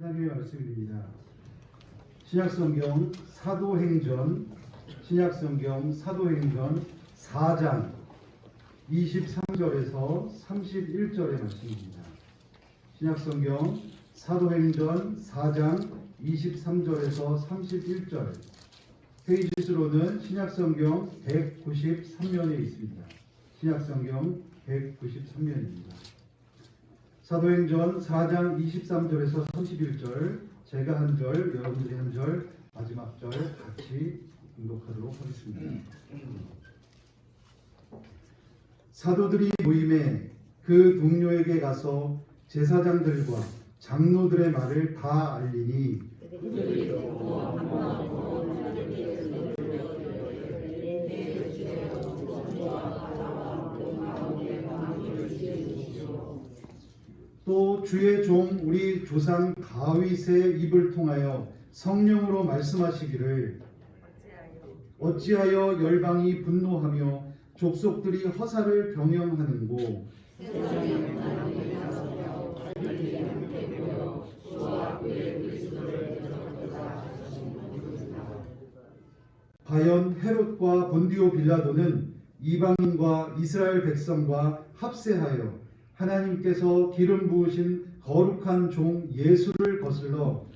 하나님의 말씀입니다. 신약성경 사도행전 4장 23절에서 31절의 말씀입니다. 신약성경 사도행전 4장 23절에서 31절, 페이지수로는 신약성경 193면에 있습니다. 신약성경 193면입니다. 사도행전 4장 23절에서 31절, 제가 한 절, 여러분들이 한 절, 마지막 절 같이 공독하도록 하겠습니다. 사도들이 모임에 그 동료에게 가서 제사장들과 장로들의 말을 다 알리니 또 주의 종 우리 조상 다윗의 입을 통하여 성령으로 말씀하시기를 어찌하여 열방이 분노하며 족속들이 허사를 병영하는고 과연 헤롯과 본디오 빌라도는 이방인과 이스라엘 백성과 합세하여 하나님께서 기름 부으신 거룩한 종 예수를 거슬러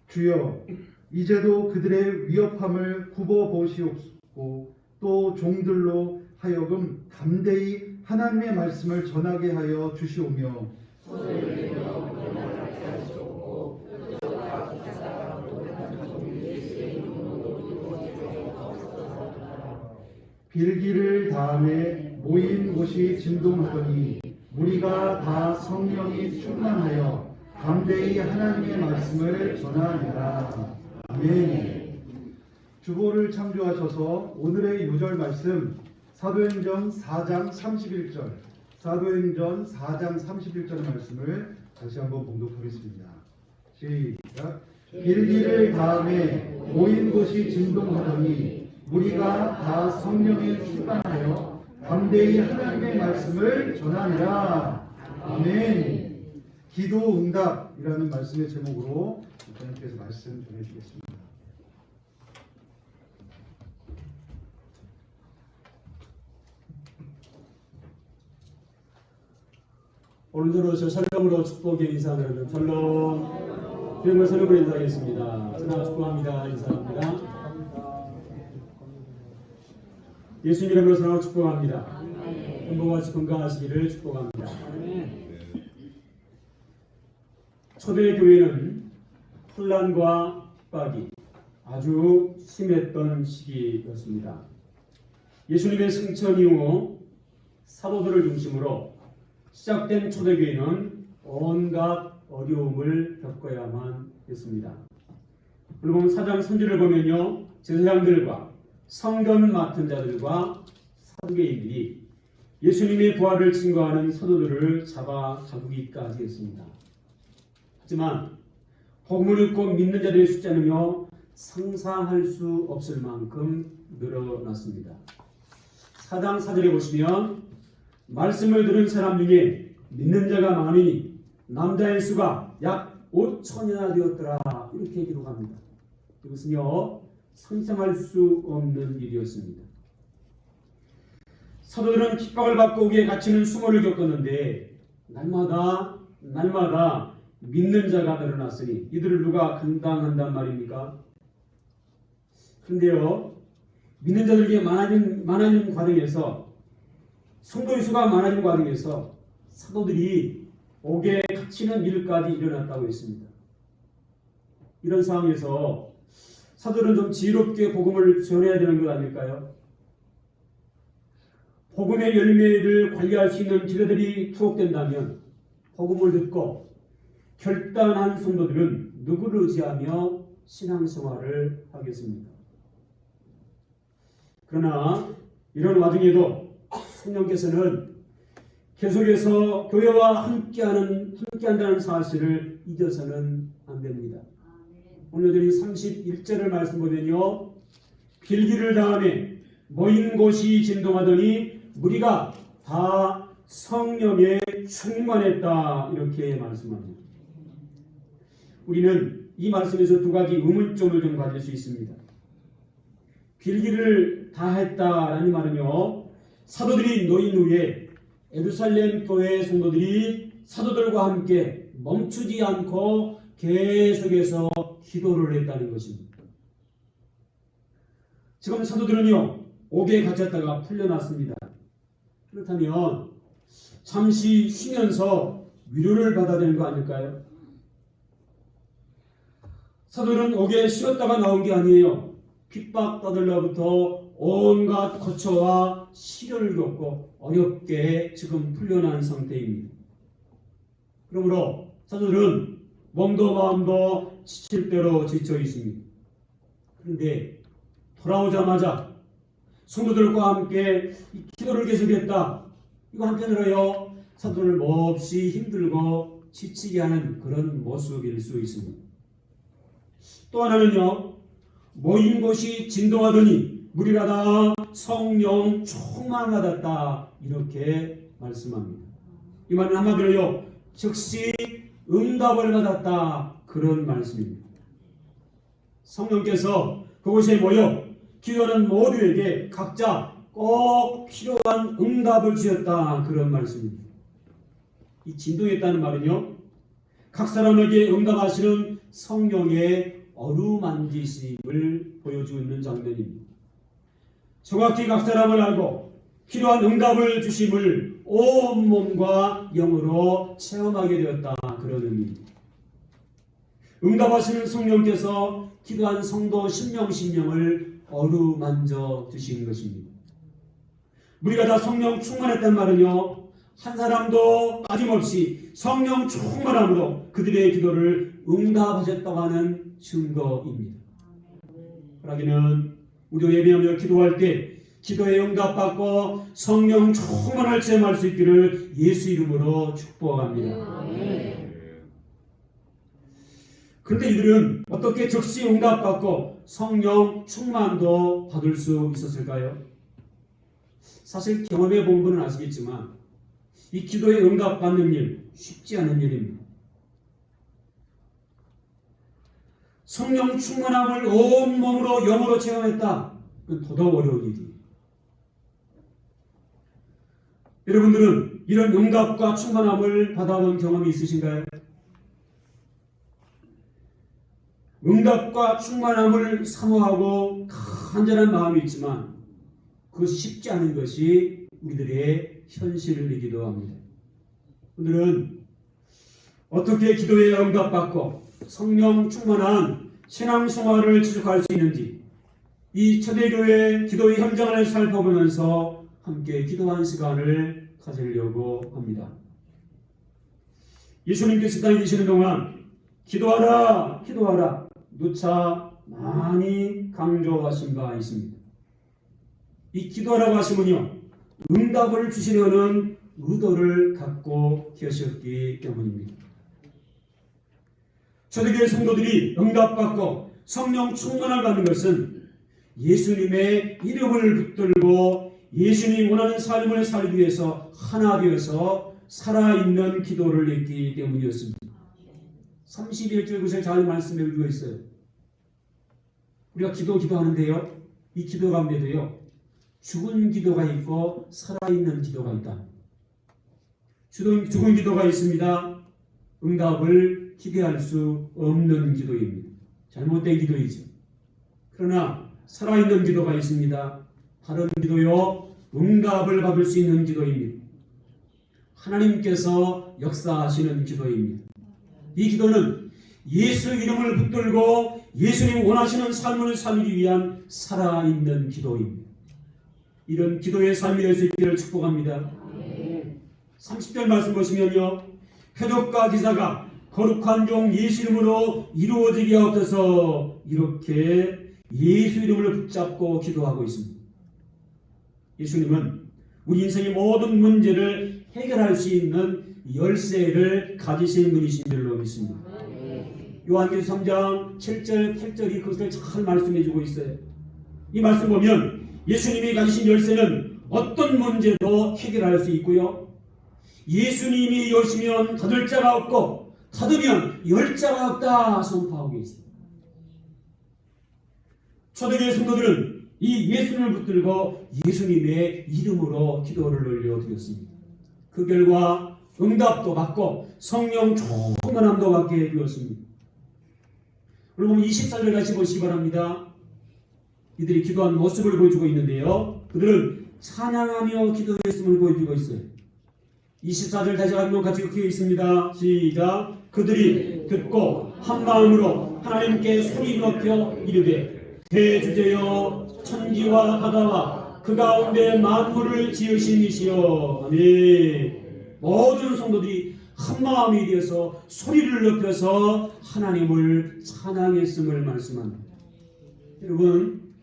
주여 이제도 그들의 위협함을 굽어 보시옵고 또 종들로 하여금 담대히 하나님의 말씀을 전하게 하여 주시오며 빌기를 다음에 모인 곳이 진동하더니 무리가 다 성령이 충만하여 담대히 하나님의 말씀을 전하니라. 아멘. 주보를 참조하셔서 오늘의 요절 말씀 사도행전 4장 31절 사도행전 4장 31절 말씀을 다시 한번 봉독하겠습니다. 시작. 빌기를 다음에 모인 곳이 진동하더니 우리가 다 성령에 충만하여 담대히 하나님의 말씀을 전하니라. 아멘. 기도 응답이라는 말씀의 제목으로 목사님께서 말씀 전해주겠습니다. 오늘도 저 샬롬으로 축복의 인사드리는 샬롬 기름을 선으로 인사하겠습니다. 전하 축복합니다. 인사합니다. 예수님 이름으로 선하고 축복합니다. 행복하시 건강하시기를 축복합니다. 초대교회는 혼란과 핍박이 아주 심했던 시기였습니다. 예수님의 승천 이후 사도들을 중심으로 시작된 초대교회는 온갖 어려움을 겪어야만 했습니다. 그리고 4장 선지를 보면요, 제사장들과 성전 맡은 자들과 사두개인들이 예수님의 부활을 증거하는 사도들을 잡아 가두기까지 했습니다. 하지만 복음을 듣고 믿는 자들의 숫자는요, 상상할 수 없을 만큼 늘어났습니다. 4장 4절에 보시면 말씀을 들은 사람 중에 믿는 자가 많으니 남자의 수가 약 5천이나 되었더라, 이렇게 기록합니다. 이것은요, 상상할 수 없는 일이었습니다. 사도들은 핍박을 받고 오기에 갇히는 수모를 겪었는데 날마다 믿는 자가 늘어났으니 이들을 누가 감당한단 말입니까? 그런데요, 믿는 자들에게 많아지는 과정에서, 성도의 수가 많아지는 과정에서 사도들이 옥에 갇히는 일까지 일어났다고 했습니다. 이런 상황에서 사도들은 좀 지혜롭게 복음을 전해야 되는 것 아닐까요? 복음의 열매를 관리할 수 있는 지도들이 투옥된다면 복음을 듣고 결단한 성도들은 누구를 의지하며 신앙생활을 하겠습니다. 그러나 이런 와중에도 성령께서는 계속해서 교회와 함께한다는 사실을 잊어서는 안 됩니다. 오늘 여전히 31절을 말씀 보면요, 빌기를 다음에 모인 곳이 진동하더니 무리가 다 성령에 충만했다. 이렇게 말씀합니다. 우리는 이 말씀에서 두 가지 의문점을 좀 가질 수 있습니다. 빌기를 다 했다라는 말은요, 사도들이 노인 후에 예루살렘 교회 성도들이 사도들과 함께 멈추지 않고 계속해서 기도를 했다는 것입니다. 지금 사도들은요, 옥에 갇혔다가 풀려났습니다. 그렇다면 잠시 쉬면서 위로를 받아야 되는 거 아닐까요? 사도들은 옥에 쉬었다가 나온 게 아니에요. 핍박받으로부터 온갖 거처와 시련을 겪고 어렵게 지금 풀려난 상태입니다. 그러므로 사도들은 몸도 마음도 지칠 대로 지쳐 있습니다. 그런데 돌아오자마자 성도들과 함께 기도를 계속했다. 이거 한편으로요, 사도를 몹시 힘들고 지치게 하는 그런 모습일 수 있습니다. 또 하나는요, 모인 곳이 진동하더니 무리가 다 성령 충만받았다. 이렇게 말씀합니다. 이 말은 한마디로요, 즉시 응답을 받았다. 그런 말씀입니다. 성령께서 그곳에 모여 기도하는 모두에게 각자 꼭 필요한 응답을 주셨다. 그런 말씀입니다. 이 진동했다는 말은요, 각 사람에게 응답하시는 성령의 어루만지심을 보여주고 있는 장면입니다. 정확히 각 사람을 알고 필요한 응답을 주심을 온 몸과 영으로 체험하게 되었다. 그런 의미입니다. 응답하시는 성령께서 기도한 성도 신명을 어루만져 주신 것입니다. 우리가 다 성령 충만했단 말은요, 한 사람도 빠짐없이 성령 충만함으로 그들의 기도를 응답하셨다고 하는 증거입니다. 그러기는 우리가 예배하며 기도할 때 기도에 응답받고 성령 충만을 체험할 수 있기를 예수 이름으로 축복합니다. 그런데 이들은 어떻게 즉시 응답받고 성령 충만도 받을 수 있었을까요? 사실 경험해 본 분은 아시겠지만 이 기도에 응답받는 일 쉽지 않은 일입니다. 성령 충만함을 온몸으로 영으로 체험했다. 그건 더더욱 어려운 일입니다. 여러분들은 이런 응답과 충만함을 받아본 경험이 있으신가요? 응답과 충만함을 사모하고 간절한 마음이 있지만 그것이 쉽지 않은 것이 우리들의 현실이기도 합니다. 오늘은 어떻게 기도에 응답받고 성령 충만한 신앙생활을 지속할 수 있는지 이 초대교회 기도의 현장을 살펴보면서 함께 기도한 시간을 가지려고 합니다. 예수님께서 땅에 계시는 동안 기도하라 기도하라 누차 많이 강조하신 바 있습니다. 이 기도하라고 하시면요, 응답을 주시려는 의도를 갖고 계셨기 때문입니다. 초대교회 성도들이 응답받고 성령 충만을 받는 것은 예수님의 이름을 붙들고 예수님이 원하는 삶을 살기 위해서 하나 되어서 살아있는 기도를 했기 때문이었습니다. 31절 구절 잘 말씀해 주고 있어요. 우리가 기도하는데요, 이 기도 가운데도요, 죽은 기도가 있고 살아있는 기도가 있다. 죽은 기도가 있습니다. 응답을 기대할 수 없는 기도입니다. 잘못된 기도이죠. 그러나 살아있는 기도가 있습니다. 다른 기도요, 응답을 받을 수 있는 기도입니다. 하나님께서 역사하시는 기도입니다. 이 기도는 예수 이름을 붙들고 예수님 원하시는 삶을 살기 위한 살아있는 기도입니다. 이런 기도의 삶이 될 수 있기를 축복합니다. 30절 말씀 보시면요, 표적과 기사가 거룩한 종 예수 이름으로 이루어지게 하옵소서, 이렇게 예수 이름을 붙잡고 기도하고 있습니다. 예수님은 우리 인생의 모든 문제를 해결할 수 있는 열쇠를 가지신 분이신 줄로 믿습니다. 요한계시록 3장 7절 8절이 그것을 잘 말씀해 주고 있어요. 이 말씀 보면 예수님이 가지신 열쇠는 어떤 문제도 해결할 수 있고요. 예수님이 여시면 닫을 자가 없고 닫으면 열 자가 없다 선포하고 있습니다. 초대교회 성도들은 이 예수님을 붙들고 예수님의 이름으로 기도를 올려드렸습니다. 그 결과 응답도 받고 성령 충만함도 받게 되었습니다. 여러분 24절 다시 보시기 바랍니다. 이들이 기도한 모습을 보여주고 있는데요. 그들은 찬양하며 기도했음을 보여주고 있어요. 24절 다시 한번 같이 읽혀 있습니다. 시작. 그들이 듣고 한 마음으로 하나님께 소리 높여 이르되 대주제여 천지와 바다와 그 가운데 만물을 지으신 이시여. 아멘. 모든 성도들이 한 마음이 되어서 소리를 높여서 하나님을 찬양했음을 말씀합니다. 여러분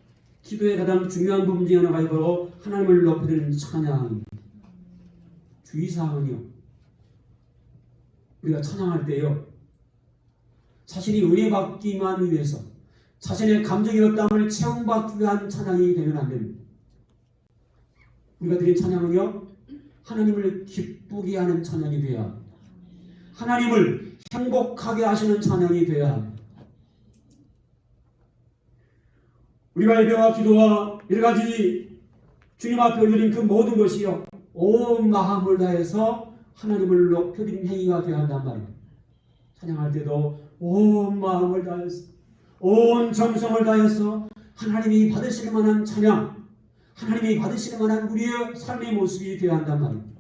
기도의 가장 중요한 부분 중에 하나가 바로 하나님을 높여드리는 찬양입니다. 주의사항은요, 우리가 찬양할 때요, 자신이 은혜 받기만 위해서 자신의 감정의 어떠함을 체험받기 위한 찬양이 되면 안 됩니다. 우리가 드린 찬양은요, 하나님을 기쁘게 하는 찬양이 되어야 합니다. 하나님을 행복하게 하시는 찬양이 되어야 합니다. 우리가 예배와 기도와 여러가지 주님 앞에 올려드린 그 모든 것이요, 온 마음을 다해서 하나님을 높여드리는 행위가 되어야 한단 말이에요. 찬양할 때도 온 마음을 다해서, 온 정성을 다해서 하나님이 받으실 만한 찬양, 하나님이 받으실 만한 우리의 삶의 모습이 되어야 한단 말이에요.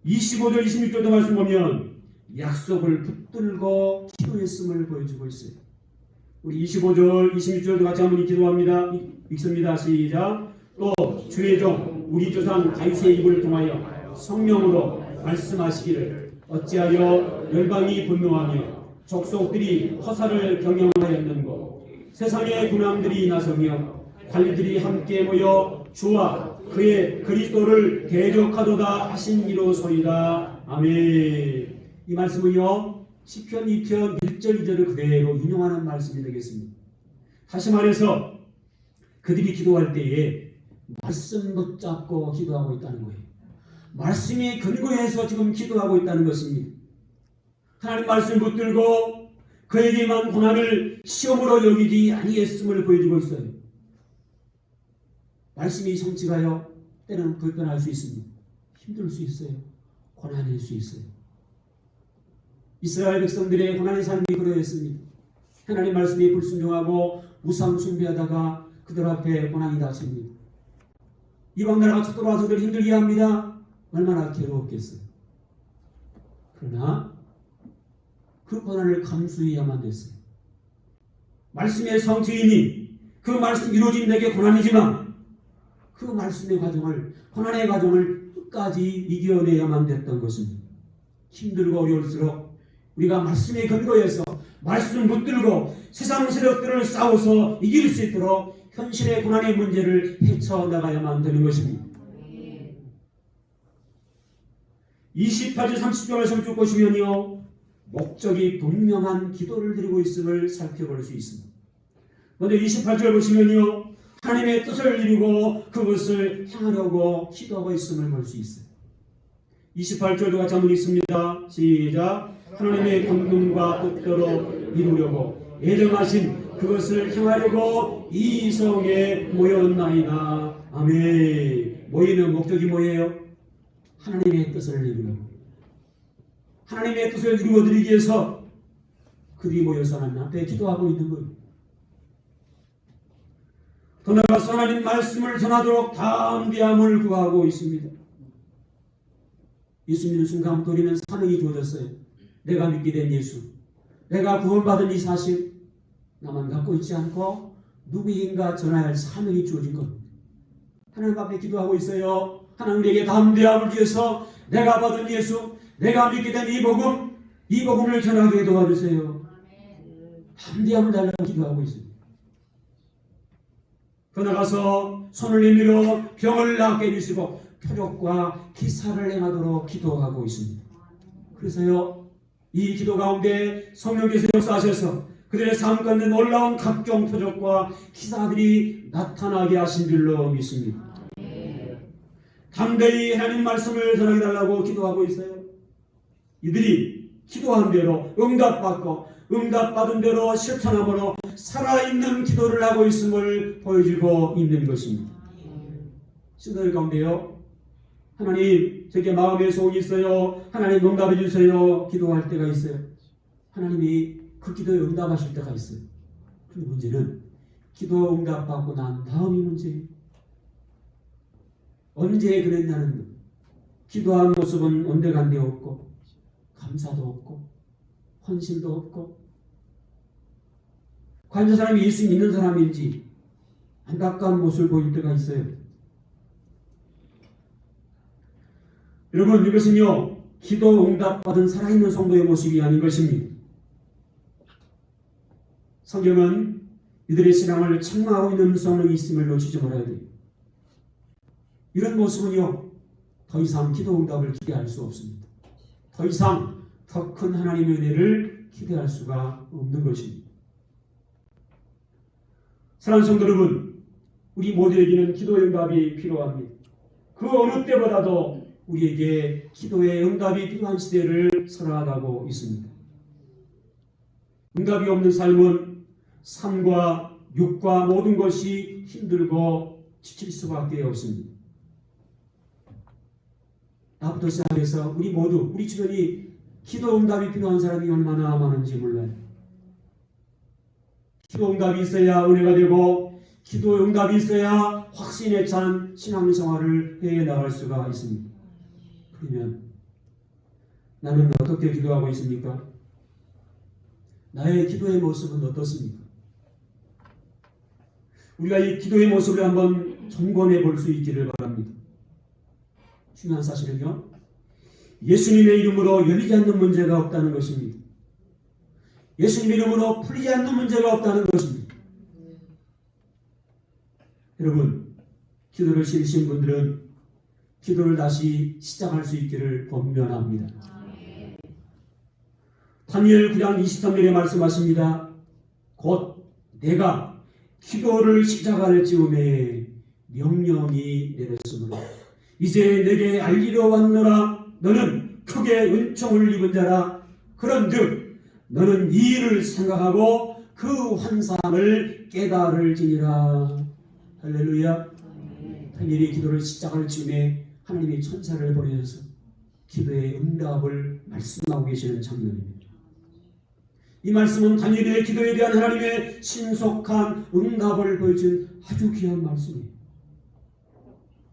25절 26절도 말씀 보면 약속을 붙들고 기도했음을 보여주고 있어요. 우리 25절 26절도 같이 한번 기도합니다. 읽습니다. 시작. 또 주의 종 우리 조상 다윗의 입을 통하여 성령으로 말씀하시기를 어찌하여 열방이 분노하며 족속들이 허사를 경영하였는고 세상의 군왕들이 나서며 관리들이 함께 모여 주와 그의 그리스도를 대적하도다 하신 이로소이다. 아멘. 이 말씀은요, 시편 2편 1절 2절을 그대로 인용하는 말씀이 되겠습니다. 다시 말해서 그들이 기도할 때에 말씀 붙잡고 기도하고 있다는 거예요. 말씀에 근거해서 지금 기도하고 있다는 것입니다. 하나님 말씀 붙들고 그에게만 고난을 시험으로 여기지 아니했음을 보여주고 있어요. 말씀이 성취가요, 때는 불편할 수 있습니다. 힘들 수 있어요. 고난일 수 있어요. 이스라엘 백성들의 고난의 삶이 그러했습니다. 하나님 말씀에 불순종하고 우상 숭배하다가 그들 앞에 고난이 닥칩니다. 이방 나라가 쳐들어와서 그들 힘들게 합니다. 얼마나 괴로웠겠어요. 그러나 그 고난을 감수해야만 됐어요. 말씀의 성취이니 그 말씀 이루어진 내게 고난이지만 그 말씀의 과정을, 고난의 과정을 끝까지 이겨내야만 됐던 것입니다. 힘들고 어려울수록 우리가 말씀에 근거해서 말씀을 붙들고 세상 세력들을 싸워서 이길 수 있도록 현실의 고난의 문제를 헤쳐나가야만 되는 것입니다. 28절 30절 말씀 쭉 보시면요, 목적이 분명한 기도를 드리고 있음을 살펴볼 수 있습니다. 먼저 28절 보시면요, 하나님의 뜻을 이루고 그것을 향하려고 기도하고 있음을 볼 수 있어요. 28절도 같이 한번 읽습니다. 시작. 하나님의 권능과 뜻대로 이루려고 예정하신 그것을 향하려고 이 성에 모였나이다. 아멘. 모이는 목적이 뭐예요? 하나님의 뜻을 이루려고. 하나님의 뜻을 이루어드리기 위해서 그들이 모여서 하나님 앞에 기도하고 있는 거예요. 더 나아가서 하나님 말씀을 전하도록 담대함을 구하고 있습니다. 예수 믿는 순간부터 우리는 사명이 주어졌어요. 내가 믿게 된 예수, 내가 구원받은 이 사실, 나만 갖고 있지 않고 누구인가 전해야 할 사명이 주어진 겁니다. 하나님 앞에 기도하고 있어요. 하나님 우리에게 담대함을 주셔서 내가 받은 예수, 내가 믿게 된 이 복음을 전하게 도와주세요. 담대함을 달라고 기도하고 있습니다. 더 나가서 손을 내밀어 병을 낫게 해주시고 표적과 기사를 행하도록 기도하고 있습니다. 그래서요, 이 기도 가운데 성령께서 역사하셔서 그들의 삶 가운데 놀라운 각종 표적과 기사들이 나타나게 하신 줄로 믿습니다. 담대히 하나님 말씀을 전하게 달라고 기도하고 있어요. 이들이 기도한 대로 응답받고 응답받은 대로 실천함으로 살아있는 기도를 하고 있음을 보여주고 있는 것입니다. 신도들 가운데요, 하나님 제게 마음에 소원이 있어요, 하나님 응답해 주세요 기도할 때가 있어요. 하나님이 그 기도에 응답하실 때가 있어요. 근데 문제는 기도 응답받고 난 다음이 문제예요. 언제 그랬냐는, 기도한 모습은 온데간데 없고 감사도 없고 헌신도 없고, 과연 저 사람이 예수 믿는 사람인지 안타까운 모습을 보일 때가 있어요. 여러분, 이것은요 기도 응답받은 살아있는 성도의 모습이 아닌 것입니다. 성경은 이들의 신앙을 책망하고 있는 음성이 있음을 놓치지 말아야 돼요. 이런 모습은요 더 이상 기도 응답을 기대할 수 없습니다. 더 이상 더 큰 하나님의 은혜를 기대할 수가 없는 것입니다. 사랑하는 성도 여러분, 우리 모두에게는 기도 응답이 필요합니다. 그 어느 때보다도 우리에게 기도의 응답이 필요한 시대를 살아가고 있습니다. 응답이 없는 삶은 삶과 육과 모든 것이 힘들고 지칠 수밖에 없습니다. 나부터 시작해서 우리 모두, 우리 주변이 기도 응답이 필요한 사람이 얼마나 많은지 몰라요. 기도 응답이 있어야 은혜가 되고, 기도 응답이 있어야 확신에 찬 신앙생활을 해나갈 수가 있습니다. 그러면 나는 어떻게 기도하고 있습니까? 나의 기도의 모습은 어떻습니까? 우리가 이 기도의 모습을 한번 점검해 볼 수 있기를 바랍니다. 중요한 사실은요, 예수님의 이름으로 열리지 않는 문제가 없다는 것입니다. 예수님 이름으로 풀리지 않는 문제가 없다는 것입니다. 여러분, 기도를 싫으신 분들은 기도를 다시 시작할 수 있기를 권면합니다. 다니엘 9장 23절에 말씀하십니다. 곧 내가 기도를 시작할 즈음에 명령이 내렸으므로 이제 내게 알리러 왔노라. 너는 크게 은총을 입은 자라. 그런즉 너는 이 일을 생각하고 그 환상을 깨달을지니라. 할렐루야. 다니엘이 기도를 시작할 즈음에 하나님이 천사를 보내셔서 기도의 응답을 말씀하고 계시는 장면입니다. 이 말씀은 다니엘의 기도에 대한 하나님의 신속한 응답을 보여준 아주 귀한 말씀이에요.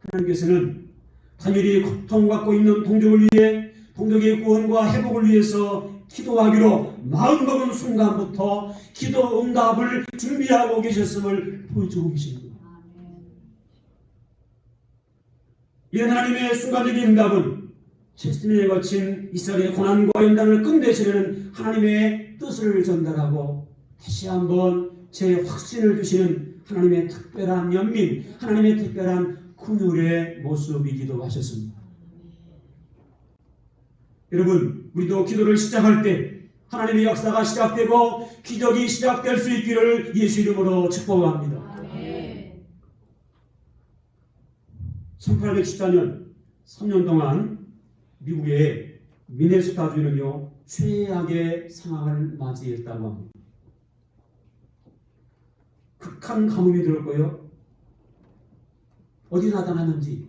하나님께서는 다니엘이 고통받고 있는 동족을 위해, 동족의 구원과 회복을 위해서 기도하기로 마음먹은 순간부터 기도 응답을 준비하고 계셨음을 보여주고 계십니다. 이런 하나님의 순간적인 응답은 70년에 거친 이스라엘의 고난과 연단을 끝내시려는 하나님의 뜻을 전달하고 다시 한번 제 확신을 주시는 하나님의 특별한 연민, 하나님의 특별한 긍휼의 모습이기도 하셨습니다. 여러분, 우리도 기도를 시작할 때 하나님의 역사가 시작되고 기적이 시작될 수 있기를 예수 이름으로 축복합니다. 1814년 3년 동안 미국의 미네소타주는요 최악의 상황을 맞이했다고 합니다. 극한 가뭄이 들었고요, 어디 나타나는지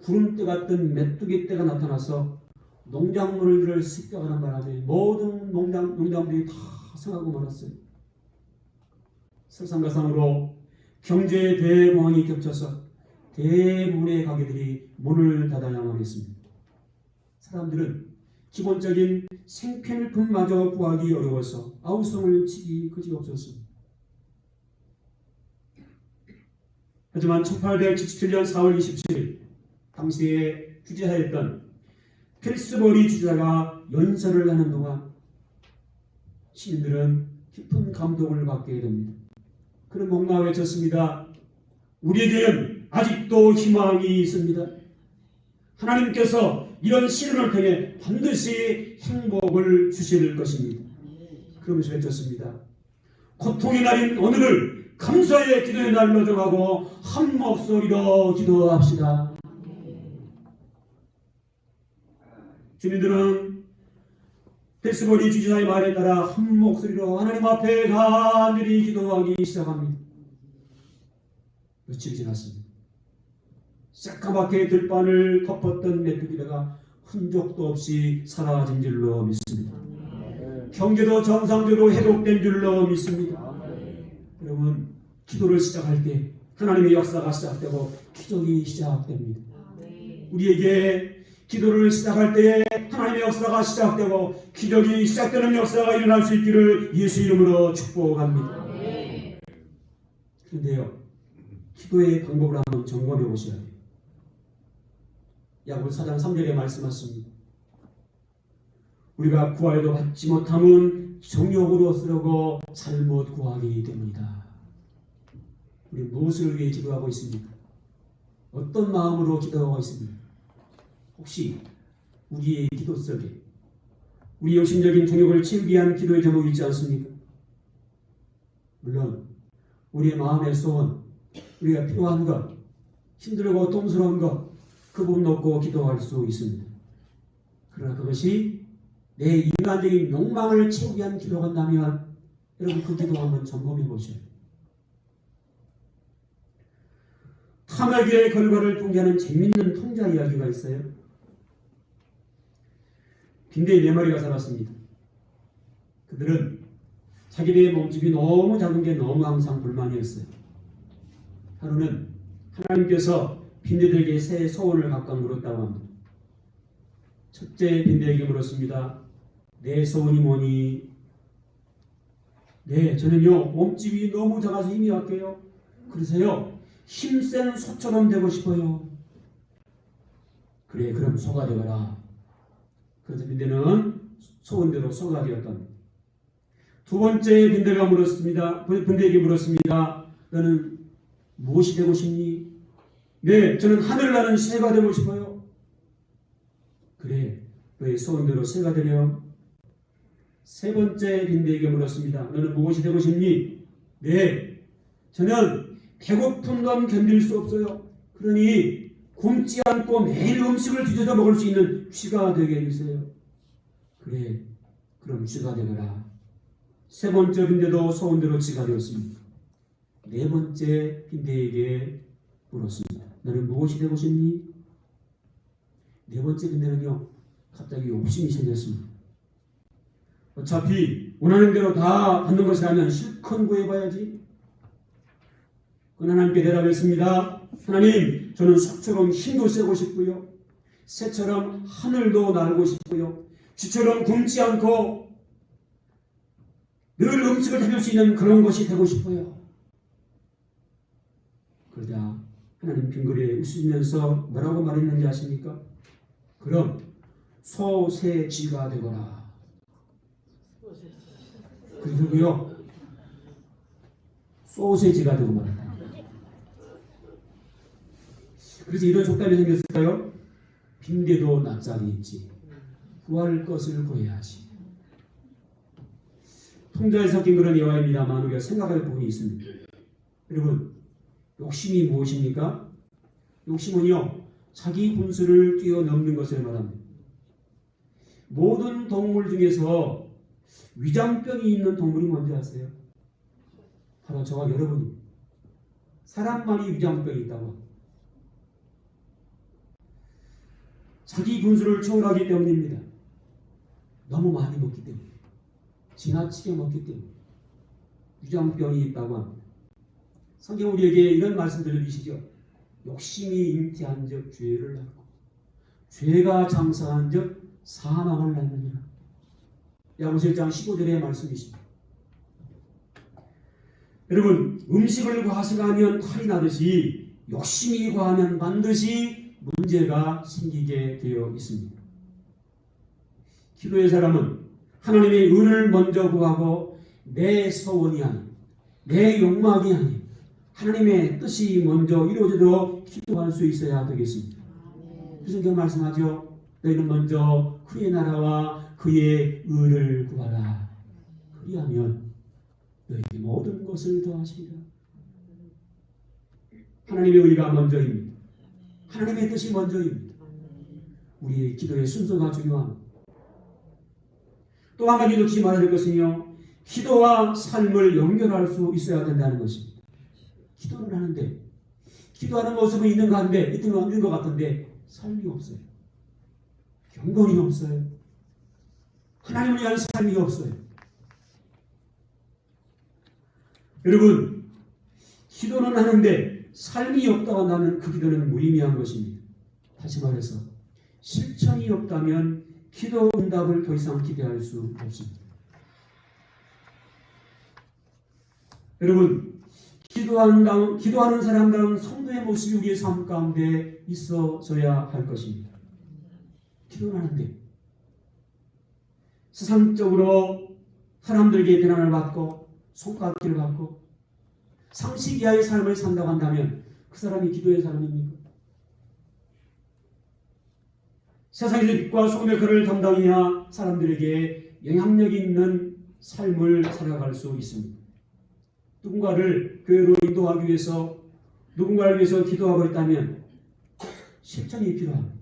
구름대 같은 메뚜기 떼가 나타나서 농작물들을 습격하는 바람에 모든 농장들이 다 상하고 말았어요. 설상가상으로 경제 대공황이 겹쳐서 대부분의 가게들이 문을 닫아야만 했습니다. 사람들은 기본적인 생필품마저 구하기 어려워서 아우성을 치기 그지없었습니다. 하지만 1877년 4월 27일 당시에 주재하였던 필스버리 주재가 연설을 하는 동안 시민들은 깊은 감동을 받게 됩니다. 그는 목나 외쳤습니다. 우리에게는 아직도 희망이 있습니다. 하나님께서 이런 시련을 통해 반드시 행복을 주실 것입니다. 그러면서 외쳤습니다. 고통의 날인 오늘을 감사의 기도의 날로 정하고 한 목소리로 기도합시다. 주민들은 텍스버리 주지사의 말에 따라 한 목소리로 하나님 앞에 간절히 기도하기 시작합니다. 며칠이 지났습니다. 새까맣게 들판을 덮었던 메뚜기가 흔적도 없이 사라진 줄로 믿습니다. 경제도 정상적으로 회복된 줄로 믿습니다. 여러분, 기도를 시작할 때 하나님의 역사가 시작되고 기적이 시작됩니다. 우리에게 기도를 시작할 때 하나님의 역사가 시작되고 기적이 시작되는 역사가 일어날 수 있기를 예수 이름으로 축복합니다. 그런데요, 기도의 방법을 한번 점검해 보셔야 돼요. 야고보서 4장 3절에 말씀하십니다. 우리가 구하여도 받지 못함은 정욕으로 쓰려고 잘못 구하기 때문이다. 우리 무엇을 위해 기도하고 있습니까? 어떤 마음으로 기도하고 있습니까? 혹시 우리의 기도 속에 우리 욕심적인 정욕을 채우기 위한 기도의 제목이 있지 않습니까? 물론 우리의 마음의 소원, 우리가 필요한 것, 힘들고 고통스러운 것, 그 부분 놓고 기도할 수 있습니다. 그러나 그것이 내 인간적인 욕망을 채우기 위한 기도가 된다면 여러분 그 기도 한번 점검해 보셔야 돼요. 탐욕의 결과를 통제하는 재밌는 통자 이야기가 있어요. 빈대의 4마리가 살았습니다. 그들은 자기들의 몸집이 너무 작은 게 너무 항상 불만이었어요. 하루는 하나님께서 빈대들에게 새 소원을 각각 물었다고 합니다. 첫째 빈대에게 물었습니다. 내 소원이 뭐니? 네, 저는요 몸집이 너무 작아서 힘이 약해요. 그래서요 힘센 소처럼 되고 싶어요. 그래, 그럼 소가 되거라. 그래서 빈대는 소원대로 소가 되었던. 두 번째 빈대가 물었습니다. 빈대에게 물었습니다. 너는 무엇이 되고 싶니? 네, 저는 하늘을 나는 새가 되고 싶어요. 그래, 너의 소원대로 새가 되렴. 세 번째 빈대에게 물었습니다. 너는 무엇이 되고 싶니? 네, 저는 배고픈 건 견딜 수 없어요. 그러니 굶지 않고 매일 음식을 뒤져서 먹을 수 있는 쥐가 되게 해주세요. 그래, 그럼 쥐가 되거라. 세 번째 빈대도 소원대로 쥐가 되었습니다. 네 번째 빈대에게 물었습니다. 너는 무엇이 되고 싶니? 네 번째 빈대는요 갑자기 욕심이 생겼습니다. 어차피 원하는 대로 다 받는 것이라면 실컷 구해봐야지. 그러나 하나님께 대답했습니다. 하나님, 저는 소처럼 힘도 세고 싶고요, 새처럼 하늘도 날고 싶고요, 쥐처럼 굶지 않고 늘 음식을 잡을 수 있는 그런 것이 되고 싶어요. 그러자 하나님 빙그레 웃으면서 뭐라고 말했는지 아십니까? 그럼 소새쥐가 되거라. 그리고요 소세지가 되고 말았다. 그래서 이런 속담이 생겼을까요? 빈대도 낯짝이 있지, 구할 것을 구해야지. 통자에 섞인 그런 예화입니다만 우리가 생각할 부분이 있습니다. 여러분, 욕심이 무엇입니까? 욕심은요 자기 분수를 뛰어넘는 것을 말합니다. 모든 동물 중에서 위장병이 있는 동물이 뭔지 아세요? 바로 저와 여러분입니다. 사람만이 위장병이 있다고 합니다. 자기 분수를 초월하기 때문입니다. 너무 많이 먹기 때문에, 지나치게 먹기 때문에 위장병이 있다고 합니다. 성경 우리에게 이런 말씀 들려주시죠. 욕심이 잉태한 적 죄를 낳고 죄가 장사한 적 사망을 낳느니라. 야고보서 1장 15절의 말씀이십니다. 여러분, 음식을 과식하면 탈이 나듯이 욕심이 과하면 반드시 문제가 생기게 되어 있습니다. 기도의 사람은 하나님의 은을 먼저 구하고 내 소원이 아닌, 내 욕망이 아닌 하나님의 뜻이 먼저 이루어지도록 기도할 수 있어야 되겠습니다. 성경 말씀하죠. 너희는 먼저 그의 나라와 그의 의를 구하라. 그리하면 너희에게 모든 것을 더하시리라. 하나님의 의가 먼저입니다. 하나님의 뜻이 먼저입니다. 우리의 기도의 순서가 중요합니다. 또 한 가지 놓치지 말아야 될 것은요, 기도와 삶을 연결할 수 있어야 된다는 것입니다. 기도를 하는데, 기도하는 모습은 있는 가운데, 있는 것 같은데 삶이 없어요. 경건이 없어요. 하나님을 위한 삶이 없어요. 여러분, 기도는 하는데 삶이 없다고 한다면 그 기도는 무의미한 것입니다. 다시 말해서 실천이 없다면 기도 응답을 더 이상 기대할 수 없습니다. 여러분, 기도하는 사람다운 성도의 모습이 우리의 삶 가운데 있어져야 할 것입니다. 기도를 하는데 세상적으로 사람들에게 비난을 받고 손가락질을 받고 상식 이하의 삶을 산다고 한다면 그 사람이 기도의 사람입니까? 세상에서 빛과 소금의 글을 담당해야 사람들에게 영향력 있는 삶을 살아갈 수 있습니다. 누군가를 교회로 인도하기 위해서 누군가를 위해서 기도하고 있다면 실천이 필요합니다.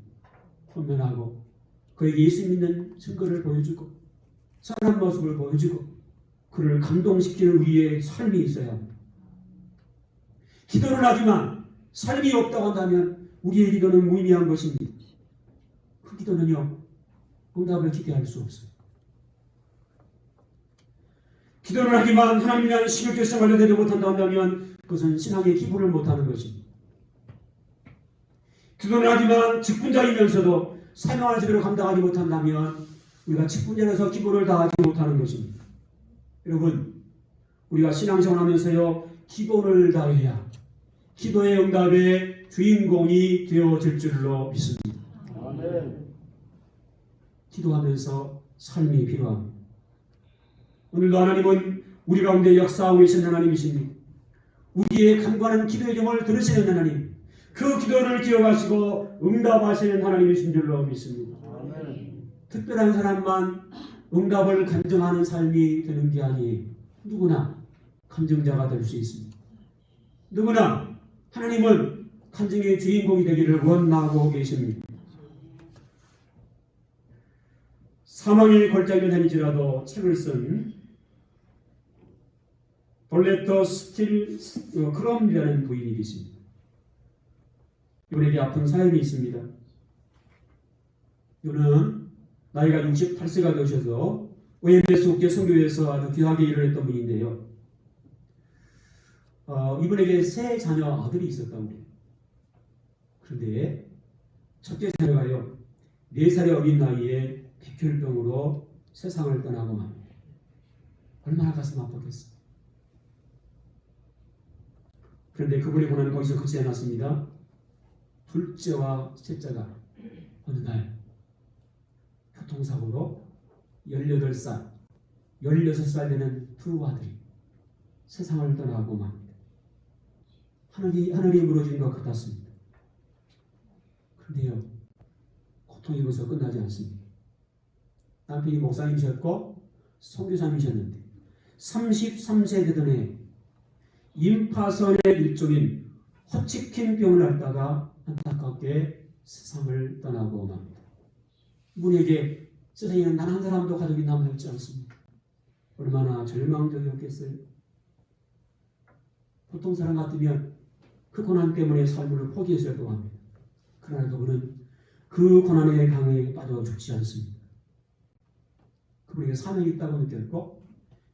권면하고 그에게 예수 믿는 증거를 보여주고 선한 모습을 보여주고 그를 감동시키는 우리의 삶이 있어야 합니다. 기도를 하지만 삶이 없다고 한다면 우리의 기도는 무의미한 것입니다. 그 기도는요, 응답을 기대할 수 없어요. 기도를 하지만 하나님에 대한 신격적 생활을 되지 못한다고 한다면 그것은 신앙의 기본을 못하는 것입니다. 기도를 하지만 직분자이면서도 사명을 제대로 감당하지 못한다면 우리가 직분자로서 기본을 다하지 못하는 것입니다. 여러분, 우리가 신앙생활 하면서요, 기본을 다해야 기도의 응답의 주인공이 되어질 줄로 믿습니다. 아멘. 기도하면서 삶이 필요합니다. 오늘도 하나님은 우리 가운데 역사하고 계신 하나님이십니다. 우리의 간과한 기도의 정을 들으시는 하나님, 그 기도를 기억하시고 응답하시는 하나님이신 줄로 믿습니다. 아멘. 특별한 사람만 응답을 간증하는 삶이 되는 게 아니에요. 누구나 간증자가 될 수 있습니다. 누구나 하나님은 간증의 주인공이 되기를 원하고 계십니다. 사망의 걸작이 다니지라도 책을 쓴 돌레터 스틸 크롬이라는 부인이 계십니다. 이분에게 아픈 사연이 있습니다. 이분은 나이가 68세가 되셔서 OMS 국제 선교회에서 아주 귀하게 일을 했던 분인데요. 이분에게 세 자녀 아들이 있었다고 해요. 그런데 첫째 자녀가요, 4살의 어린 나이에 백혈병으로 세상을 떠나고 맙니다. 얼마나 가슴 아팠겠어요. 그런데 그분의 고난은 거기서 그치지 않았습니다. 둘째와 셋째가 어느 날 교통사고로 18살, 16살 되는 두 아들이 세상을 떠나고 맙니다. 하늘이 무너진 것 같았습니다. 그런데요, 고통이 거기서 끝나지 않습니다. 남편이 목사님이셨고 선교사님이셨는데 33세 되던 해 임파선의 일종인 호치킨병을 앓다가 안타깝게 세상을 떠나고 맙니다. 이분에게 세상에는 단 한 사람도 가족이 남아있지 않습니다. 얼마나 절망적이었겠어요. 보통 사람 같으면 그 고난 때문에 삶을 포기했을 것 합니다. 그러나 그분은 그 고난의 강에 빠져 죽지 않습니다. 그분에게 사명이 있다고 느꼈고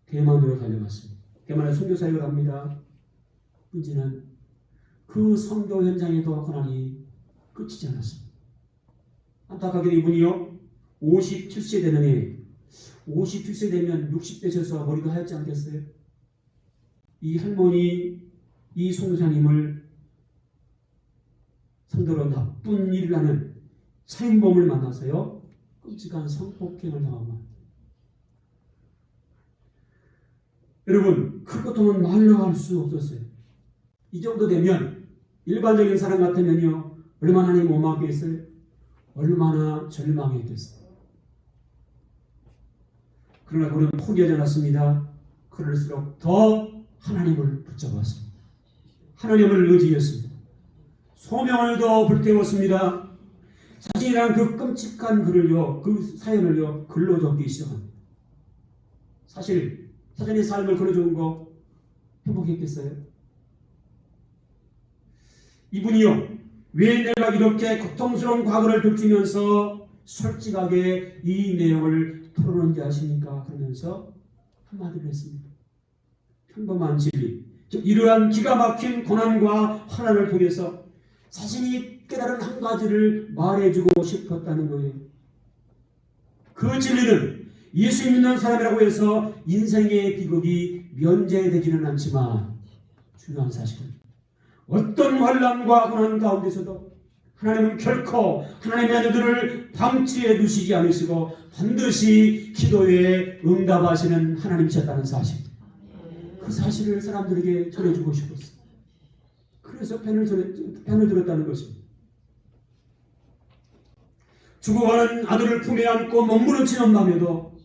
대만으로 달려갔습니다. 대만에 선교사역을 합니다. 문제는 그 선교 현장에도 고난이 끝이지 않았습니다. 안타깝게 이분이요, 57세 되는 해, 57세 되면 60대셔서 머리도 하얗지 않겠어요? 이 할머니, 이 선교사님을 상대로 나쁜 일을 하는 살인범을 만나서요, 끔찍한 성폭행을 당하고. 여러분, 그 고통은 말로 할 수 없었어요. 이 정도 되면 일반적인 사람 같으면요, 얼마나 하나님 못 막겠어요? 얼마나 절망했겠어요? 그러나 그는 포기하지 않았습니다. 그럴수록 더 하나님을 붙잡았습니다. 하나님을 의지했습니다. 소명을 더 불태웠습니다. 자신이란 그 끔찍한 글을요, 그 사연을요, 글로 적기 시작합니다. 사실 자신의 삶을 글로 적은 거 행복했겠어요? 이분이요, 왜 내가 이렇게 고통스러운 과거를 들키면서 솔직하게 이 내용을 토론한지 아십니까? 그러면서 한마디를 했습니다. 평범한 진리, 즉 이러한 기가 막힌 고난과 환난을 통해서 자신이 깨달은 한 가지를 말해주고 싶었다는 거예요. 그 진리는 예수 믿는 사람이라고 해서 인생의 비극이 면제되지는 않지만 중요한 사실은 어떤 환난과 고난 가운데서도 하나님은 결코 하나님의 아들들을 방치해 두시지 않으시고 반드시 기도에 응답하시는 하나님이셨다는 사실, 그 사실을 사람들에게 전해주고 싶었어요. 그래서 편을 들었다는 것입니다. 죽어가는 아들을 품에 안고 몸부림치는 밤에도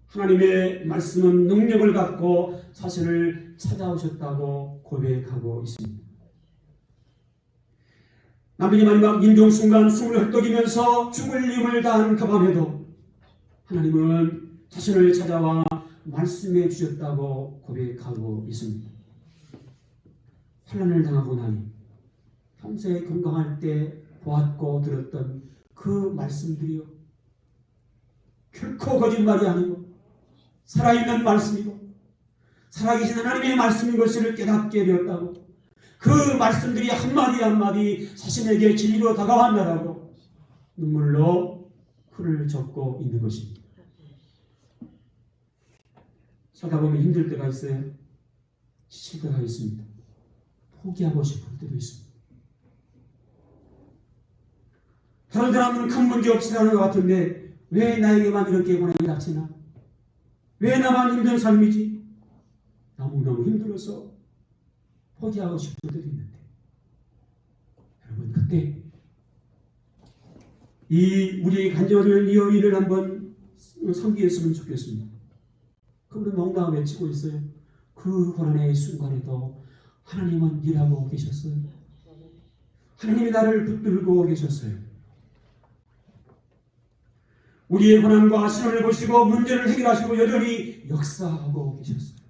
하나님의 말씀은 능력을 갖고 자신을 찾아오셨다고 고백하고 있습니다. 남편이 마지막 임종 순간 숨을 헐떡이면서 죽을 힘을 다한 그 밤에도 하나님은 자신을 찾아와 말씀해 주셨다고 고백하고 있습니다. 환난을 당하고 나니 평소에 건강할 때 보았고 들었던 그 말씀들이요, 결코 거짓말이 아니고 살아있는 말씀이고 살아계신 하나님의 말씀인 것을 깨닫게 되었다고, 그 말씀들이 한마디 한마디 자신에게 진리로 다가왔나라고 눈물로 글을 적고 있는 것입니다. 살다 보면 힘들 때가 있어요. 지칠 때가 있습니다. 포기하고 싶을 때도 있습니다. 다른 사람은 큰 문제 없이 사는 것 같은데 왜 나에게만 이렇게 고난이 닥치나? 왜 나만 힘든 삶이지? 너무너무 힘들어서 포기하고 싶을 때도 있는데, 여러분 그때 우리의 간절한 이 여인을 한번 섬기했으면 좋겠습니다. 그분은 농담을 외치고 있어요. 그 고난의 순간에도 하나님은 일하고 계셨어요. 하나님이 나를 붙들고 계셨어요. 우리의 고난과 시련을 보시고 문제를 해결하시고 여전히 역사하고 계셨어요.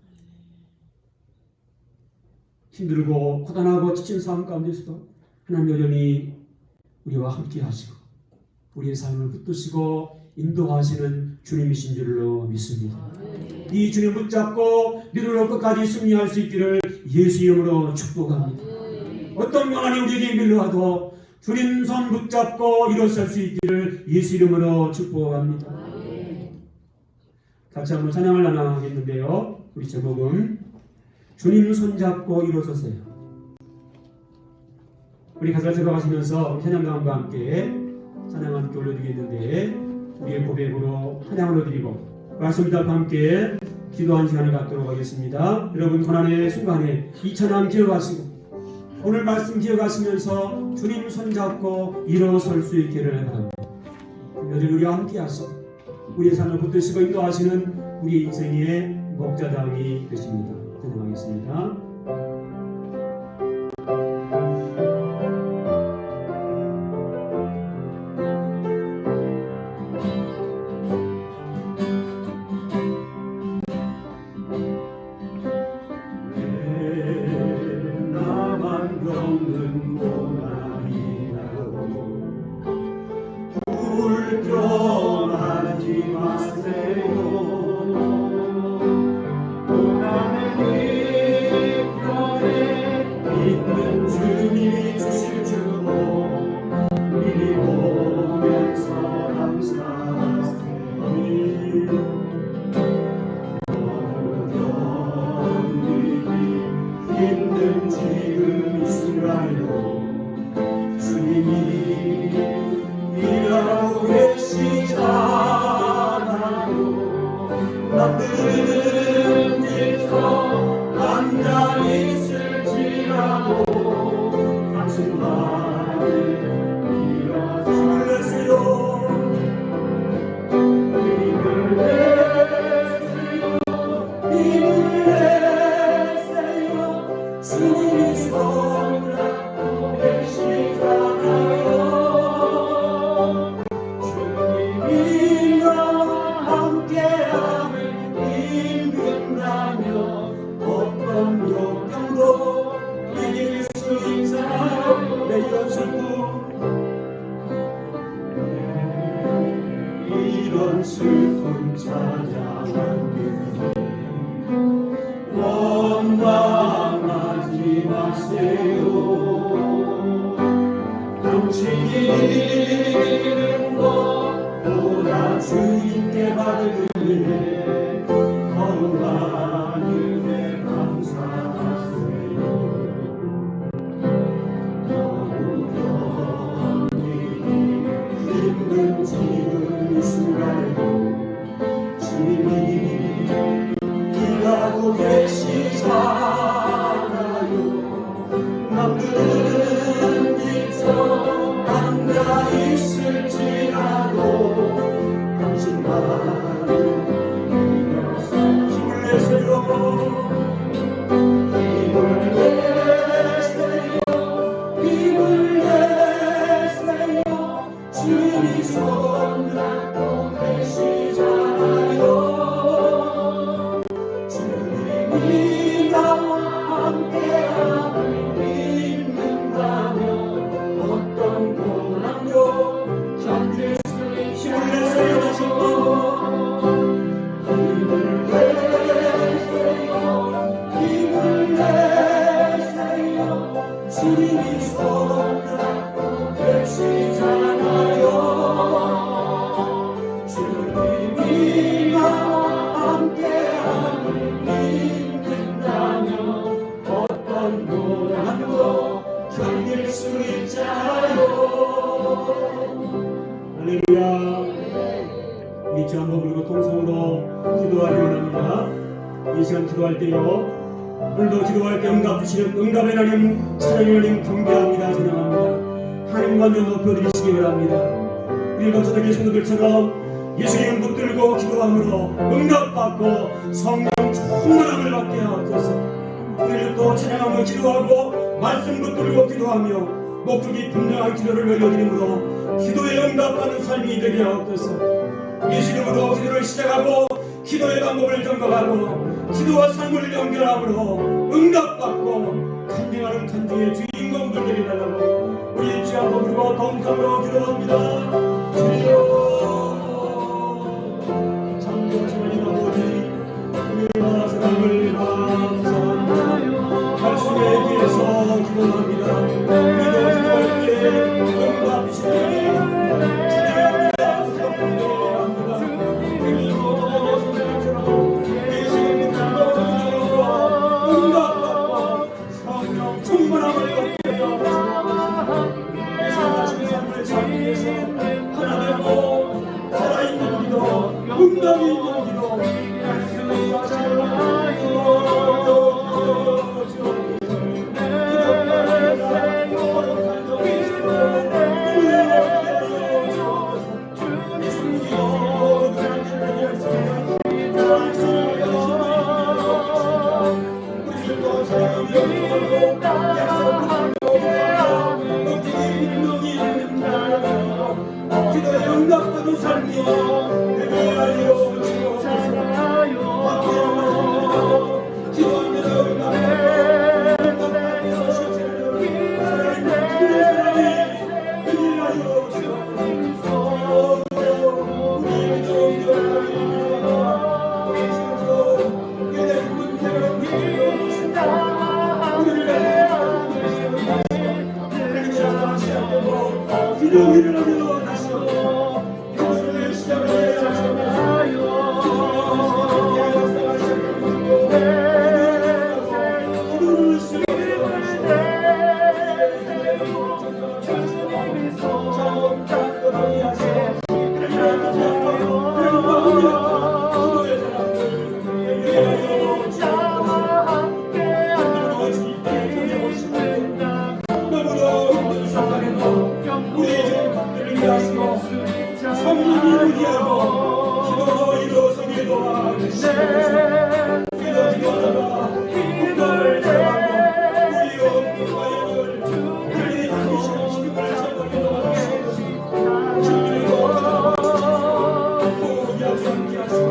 힘들고 고단하고 지친 삶 가운데서도 하나님 여전히 우리와 함께 하시고 우리의 삶을 붙드시고 인도하시는 주님이신 줄로 믿습니다. 이 주님 붙잡고 믿음으로 끝까지 승리할 수 있기를 예수 이름으로 축복합니다. 어떤 고난이 우리에게 밀려와도 주님 손 붙잡고 일어설 수 있기를 예수 이름으로 축복합니다. 같이 한번 찬양을 나눠하겠는데요. 우리 제목은 주님 손잡고 일어서세요. 우리 가사를 생각하시면서 찬양가함과 함께 찬양 함께 올려드리겠는데, 우리의 고백으로 찬양을 올려드리고 말씀과 함께 기도한 시간을 갖도록 하겠습니다. 여러분 고난의 순간에 이 찬양 기억하시고 오늘 말씀 기억하시면서 주님 손잡고 일어설 수 있기를 바랍니다. 여전히 우리와 함께 하시고 우리의 삶을 붙드시고 인도하시는 우리 인생의 목자당이 되십니다. 기도하겠습니다. 힘을 당신이 이기는 것보다 주님께 받을 은혜 거룩한 은혜 감사하세요. 너무 힘든 지금 이 순간에도 주님이 일하고 계시잖아요. 남들은 미처 앉아 있을지라도 당신만은 힘을 내세요. 힘을 내세요. 힘을 내세요. 주님이 손 잡고 계시잖아요. 주님이 나와 함께함을 믿는다면 어떤 고난도 견딜 수 힘을 내세요. 힘을 내세요. 힘을 내세요. 주님이 손 잡고 계시잖아요. 주님이 나와 함께함을 믿는다면 어떤 고난도 견딜 수 있잖아요. 할렐루야. 우리 주 한번 부르고 통성으로 기도하기 원합니다. 이 시간 기도할 때요, 오늘도 기도할 때 응답 주시는 응답의 하나님, 사랑의 하나님 경배합니다. 찬양합니다. 하나님 먼저 높여드리시기 바랍니다. 우리도 저들의 성도들처럼 예수님 붙들고 기도함으로 응답받고 성령 충만함을 받게 하옵소서. 우리도 찬양하며 기도하고 말씀 붙들고 기도하며 목적이 분명한 기도를 올려드림으로 기도에 응답받는 삶이 되게 하옵소서. 예수 이름으로 기도를 시작하고 기도의 방법을 점검하고 기도와 삶을 연결함으로 응답받고 간증하는 간증의 주인공들 되게 달라고 우리 주 한번 부르고 동성으로 기도합니다. 주여 창조하신 하나님 아버지, 은혜와 사랑을 감사합니다. 말씀에 대해서 기도합니다. 우리도 기도할 때 응답 주시니 응답이 있는 기도 기도에 응답받은 삶이 되게 하여 주옵소서. 기도합니다. 기도를 하며 다시요 기도를 시작하여 기도를 성령이 의지하고 기도로 이루어서게 도와주시옵소서. 기도하다가 국가를 대하고 우리 영과 영을 하나님의 주시는 힘을 찾아게 도와주시옵소서. 주님의 포기하지 않게 하시고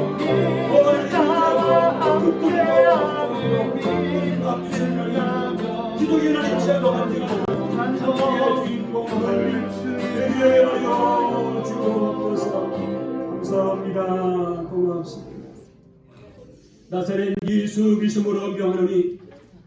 기도의 하나님 제가 만들고 기도의 주인공을 되게 하여 주옵소서. 감사합니다. 고맙습니다. 나사렛 예수 그리스도로 명하노니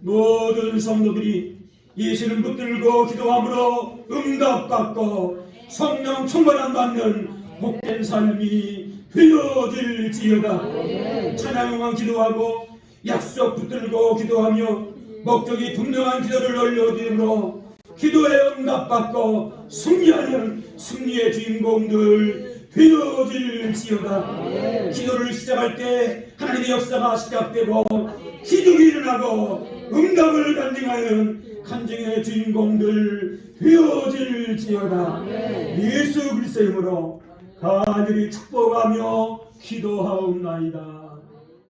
모든 성도들이 예수는 붙들고 기도함으로 응답받고 성령 충만함 받는 복된 삶이 되어질지어다. 찬양만 기도하고 약속 붙들고 기도하며 목적이 분명한 기도를 올려드림으로 기도에 응답받고 승리하는 승리의 주인공들 되어질지어다. 기도를 시작할 때 하나님의 역사가 시작되고 기적이 일어나고 응답을 간증하는 간증의 주인공들 되어질지어다. 예수 그리스도의 이름으로 간절히 축복하며 기도하옵나이다.